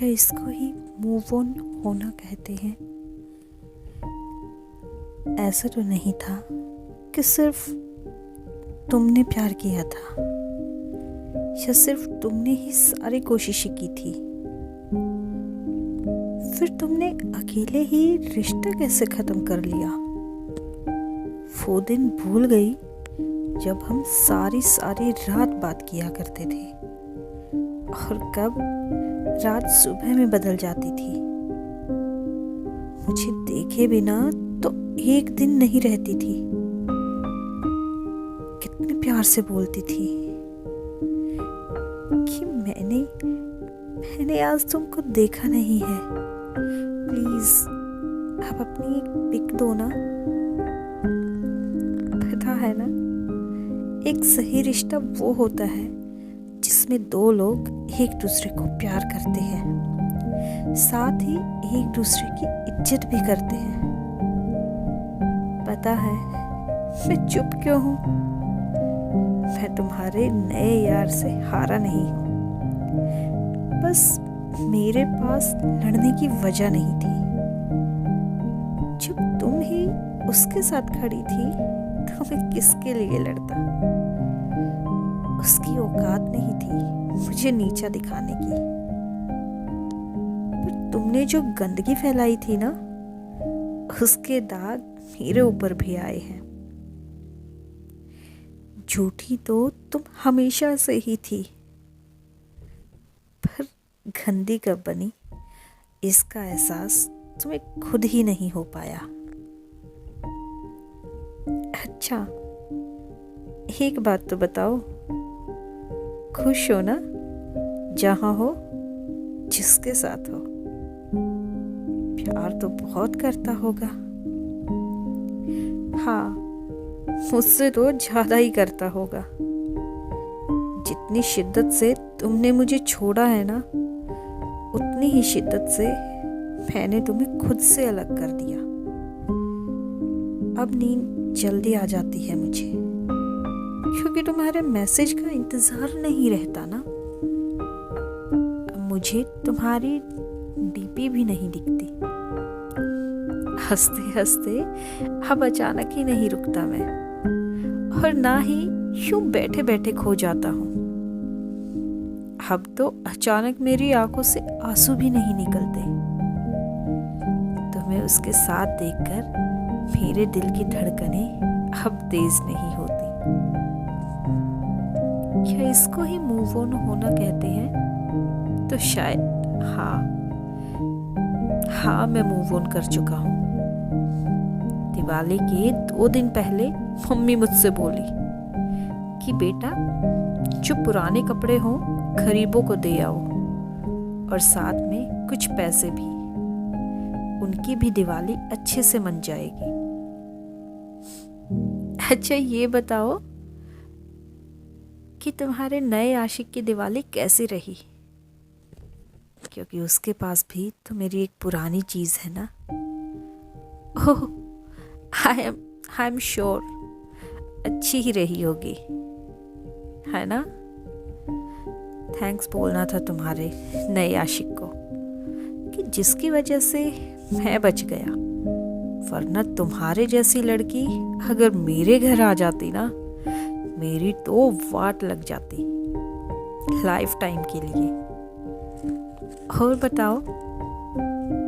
क्या इसको ही move on होना कहते हैं? ऐसा तो नहीं था कि सिर्फ तुमने प्यार किया था या सिर्फ तुमने ही सारी कोशिशें की थी। फिर तुमने अकेले ही रिश्ता कैसे खत्म कर लिया? वो दिन भूल गई जब हम सारी रात बात किया करते थे और कब रात सुबह में बदल जाती थी। मुझे देखे बिना तो एक दिन नहीं रहती थी। कितने प्यार से बोलती थी कि मैंने आज तुमको देखा नहीं है, प्लीज आप अपनी एक पिक दो ना। पता है ना, एक सही रिश्ता वो होता है जिसमें दो लोग एक दूसरे को प्यार करते हैं, साथ ही एक दूसरे की इज्जत भी करते हैं। पता है मैं चुप क्यों हूँ? मैं तुम्हारे नए यार से हारा नहीं हूँ, बस मेरे पास लड़ने की वजह नहीं थी। जब तुम ही उसके साथ खड़ी थी तो मैं किसके लिए लड़ता? उसकी औकात नहीं थी मुझे नीचा दिखाने की। पर तुमने जो गंदगी फैलाई थी ना, उसके दाग मेरे ऊपर भी आए हैं। झूठी तो तुम हमेशा से ही थी, पर गंदी कब बनी इसका एहसास तुम्हें खुद ही नहीं हो पाया। अच्छा, एक बात तो बताओ, खुश हो ना जहां हो, जिसके साथ हो? प्यार तो बहुत करता होगा। हाँ, मुझसे तो ज्यादा ही करता होगा। जितनी शिद्दत से तुमने मुझे छोड़ा है ना, उतनी ही शिद्दत से मैंने तुम्हें खुद से अलग कर दिया। अब नींद जल्दी आ जाती है मुझे, क्योंकि तुम्हारे मैसेज का इंतजार नहीं रहता ना। अब मुझे तुम्हारी डीपी भी नहीं दिखती। हंसते हंसते अब अचानक ही नहीं रुकता मैं, और ना ही यूं बैठे बैठे खो जाता हूँ। अब तो अचानक मेरी आंखों से आंसू भी नहीं निकलते। तुम्हें उसके साथ देखकर मेरे दिल की धड़कनें अब तेज नहीं होती। क्या इसको ही मूव ऑन होना कहते हैं? तो शायद हाँ, मैं मूव ऑन कर चुका हूँ। दिवाली के 2 दिन पहले मम्मी मुझसे बोली कि बेटा, जो पुराने कपड़े हों गरीबों को दे आओ, और साथ में कुछ पैसे भी। उनकी भी दिवाली अच्छे से मन जाएगी। अच्छा, ये बताओ कि तुम्हारे नए आशिक की दिवाली कैसी रही? क्योंकि उसके पास भी तो मेरी एक पुरानी चीज है ना। ओह, आई एम श्योर अच्छी ही रही होगी, है ना? थैंक्स बोलना था तुम्हारे नए आशिक को कि जिसकी वजह से मैं बच गया, वरना तुम्हारे जैसी लड़की अगर मेरे घर आ जाती ना, मेरी तो वाट लग जाती लाइफ टाइम के लिए। और बताओ,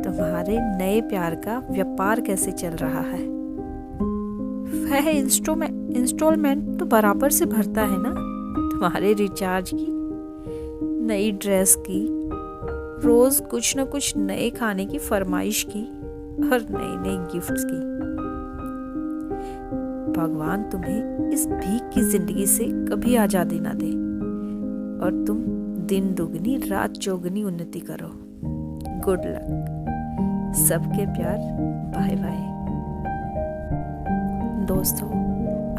तुम्हारे नए प्यार का व्यापार कैसे चल रहा है? वह इंस्टॉलमेंट तो बराबर से भरता है ना? तुम्हारे रिचार्ज की, नई ड्रेस की, रोज कुछ न कुछ नए खाने की फरमाइश की, और नए नए गिफ्ट्स की। भगवान तुम्हें इस भीख की जिंदगी से कभी आजादी ना दे, और तुम दिन दुगनी रात चौगनी उन्नति करो। Good luck. सबके प्यार। Bye bye. दोस्तों,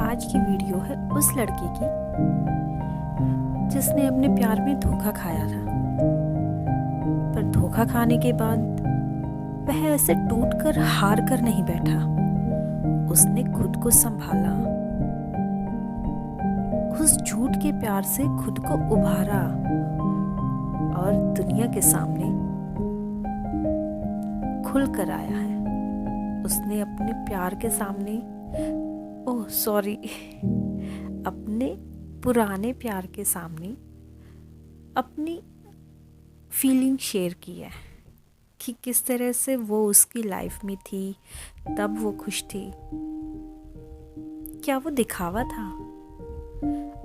आज की वीडियो है उस लड़के की जिसने अपने प्यार में धोखा खाया था, पर धोखा खाने के बाद वह ऐसे टूटकर हार कर नहीं बैठा। उसने खुद को संभाला, उस झूठ के प्यार से खुद को उभारा, और दुनिया के सामने खुल कर आया है। उसने अपने प्यार के सामने, ओह सॉरी, अपने पुराने प्यार के सामने अपनी फीलिंग शेयर की है कि किस तरह से वो उसकी लाइफ में थी, तब वो खुश थी। क्या वो दिखावा था?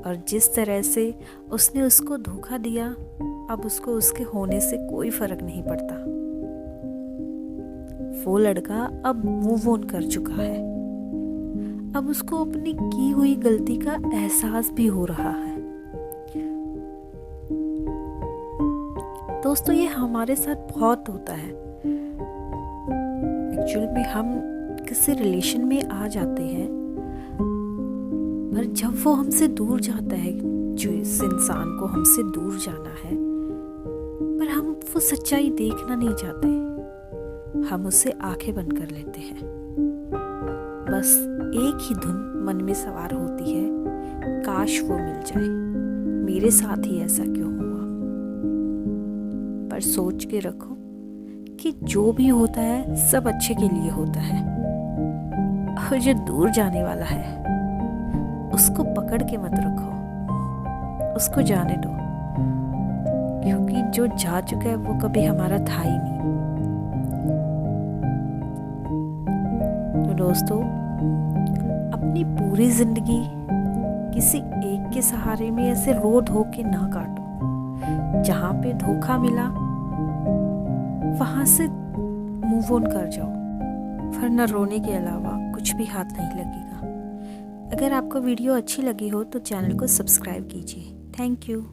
और जिस तरह से उसने उसको धोखा दिया, अब उसको उसके होने से कोई फर्क नहीं पड़ता। वो लड़का अब मूव ऑन कर चुका है। अब उसको अपनी की हुई गलती का एहसास भी हो रहा है। दोस्तों, ये हमारे साथ बहुत होता है। एक्चुअल में हम किसी रिलेशन में आ जाते हैं, पर जब वो हमसे दूर जाता है, जो इस इंसान को हमसे दूर जाना है, पर हम वो सच्चाई देखना नहीं चाहते। हम उससे आंखें बंद कर लेते हैं। बस एक ही धुन मन में सवार होती है, काश वो मिल जाए, मेरे साथ ही ऐसा क्यों हुआ। पर सोच के रखो कि जो भी होता है सब अच्छे के लिए होता है। और जो दूर जाने वाला है उसको पकड़ के मत रखो, उसको जाने दो, क्योंकि जो जा चुका है वो कभी हमारा था ही नहीं। तो दोस्तों, अपनी पूरी जिंदगी किसी एक के सहारे में ऐसे रो धो के ना काटो। जहाँ पे धोखा मिला वहां से मूव ऑन कर जाओ, वरना रोने के अलावा कुछ भी हाथ नहीं लगेगा। अगर आपको वीडियो अच्छी लगी हो तो चैनल को सब्सक्राइब कीजिए। Thank you.